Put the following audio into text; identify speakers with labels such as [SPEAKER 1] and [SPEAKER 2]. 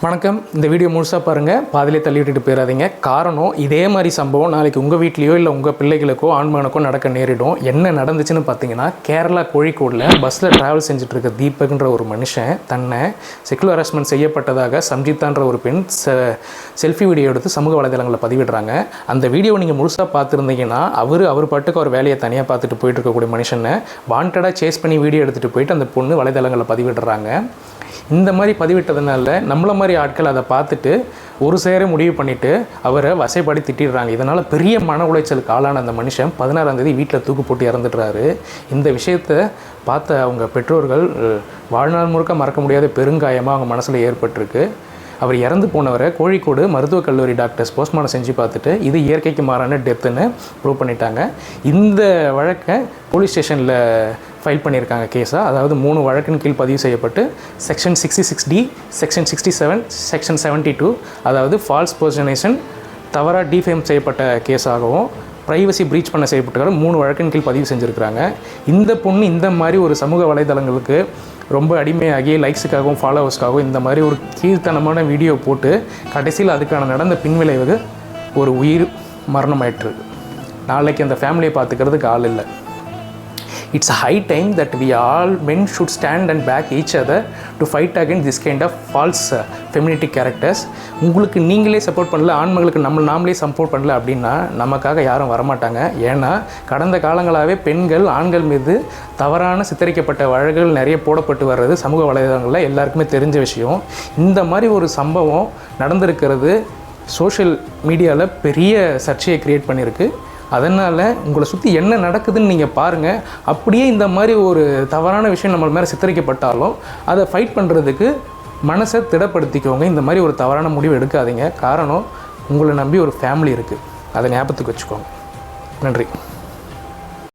[SPEAKER 1] வணக்கம். இந்த வீடியோ முழுசாக பாருங்கள், பாதிலே தள்ளி விட்டுட்டு போயிடாதீங்க. காரணம், இதே மாதிரி சம்பவம் நாளைக்கு உங்கள் வீட்லேயோ இல்லை உங்கள் பிள்ளைகளுக்கோ ஆண்மகனுக்கோ நடக்க நேரிடும். என்ன நடந்துச்சுன்னு பார்த்தீங்கன்னா, கேரளா கோழிக்கோடில் பஸ்ஸில் ட்ராவல் செஞ்சுட்டு இருக்க தீபக்ன்ற ஒரு மனுஷன் தன்னை செக்ஷுவல் ஹராஸ்மெண்ட் செய்யப்பட்டதாக சம்ஜித்தான்ற ஒரு பெண் செல்ஃபி வீடியோ எடுத்து சமூக வலைதளங்களில் பதிவிடுறாங்க. அந்த வீடியோவை நீங்கள் முழுசாக பார்த்துருந்தீங்கன்னா, அவர் பாட்டுக்கு அவர் வேலையை தனியாக பார்த்துட்டு போயிட்டு இருக்கக்கூடிய மனுஷனை வாண்டடாக சேஸ் பண்ணி வீடியோ எடுத்துகிட்டு போயிட்டு அந்த பொண்ணு வலைதளங்களில் பதிவிடுறாங்க. இந்த மாதிரி பதிவிட்டதுனால நம்மள மாதிரி ஆட்கள் அதை பார்த்துட்டு ஒரு சேர முடிவு பண்ணிவிட்டு அவரை வசைப்பாடி திட்டிடுறாங்க. இதனால் பெரிய மன உளைச்சலுக்கு ஆளான அந்த மனுஷன் 16ஆம் தேதி வீட்டில் தூக்கு போட்டு இறந்துடுறாரு. இந்த விஷயத்தை பார்த்த அவங்க பெற்றோர்கள் வாழ்நாள் முழுக்க மறக்க முடியாத பெருங்காயமாக அவங்க மனசில் ஏற்பட்டிருக்கு. அவர் இறந்து போனவரை கோழிக்கோடு மருத்துவக் கல்லூரி டாக்டர்ஸ் போஸ்ட்மார்ட்டம் செஞ்சு பார்த்துட்டு இது இயற்கைக்கு மாறான டெத்துன்னு ப்ரூவ் பண்ணிட்டாங்க. இந்த வழக்கை போலீஸ் ஸ்டேஷனில் ஃபைல் பண்ணியிருக்காங்க கேஸாக. அதாவது 3 வழக்கின் கீழ் பதிவு செய்யப்பட்டு செக்ஷன் 66D, செக்ஷன் 67, செக்ஷன் 72, அதாவது ஃபால்ஸ் பர்சனேஷன், தவறாக டிஃபேம் செய்யப்பட்ட கேஸாகவும் ப்ரைவசி ப்ரீச் பண்ண செய்யப்பட்டதால் 3 வழக்கின் கீழ் பதிவு செஞ்சுருக்கிறாங்க. இந்த பொண்ணு இந்த மாதிரி ஒரு சமூக வலைதளங்களுக்கு ரொம்ப அடிமையாகி லைக்ஸுக்காகவும் ஃபாலோவர்ஸ்க்காகவும் இந்த மாதிரி ஒரு கீழ்த்தனமான வீடியோ போட்டு கடைசியில் அதுக்கான நடந்த பின்விளைவு ஒரு உயிர் மரணமாயிட்டுருக்கு. நாளைக்கு அந்த ஃபேமிலியை பார்த்துக்கிறதுக்கு ஆள் இல்லை. It's a high time that we all men should stand and back each other to fight against this kind of false femininity characters. உங்களுக்கு நீங்களே சப்போர்ட் பண்ணல, ஆண்மகளுக்கு நாமளே சப்போர்ட் பண்ணல அப்படின்னா நமக்காக யாரும் வரமாட்டாங்க. ஏன்னா கடந்த காலங்களாகவே பெண்கள் ஆண்கள் மீது தவறான சித்தரிக்கப்பட்ட வழக்குகள் நிறைய போடப்பட்டு வர்றது சமூக வலைதளங்களில் எல்லாருக்குமே தெரிஞ்ச விஷயம். இந்த மாதிரி ஒரு சம்பவம் நடந்திருக்கிறது சோஷியல் மீடியாவில் பெரிய சர்ச்சையை க்ரியேட் பண்ணியிருக்கு. அதனால் உங்களை சுற்றி என்ன நடக்குதுன்னு நீங்கள் பாருங்கள். அப்படியே இந்த மாதிரி ஒரு தவறான விஷயம் நம்ம மேலே சித்தரிக்கப்பட்டாலும் அதை ஃபைட் பண்ணுறதுக்கு மனசை திடப்படுத்திக்கோங்க. இந்த மாதிரி ஒரு தவறான முடிவு எடுக்காதீங்க. காரணம், உங்களை நம்பி ஒரு ஃபேமிலி இருக்குது. அதை ஞாபகத்துக்கு வச்சுக்கோங்க. நன்றி.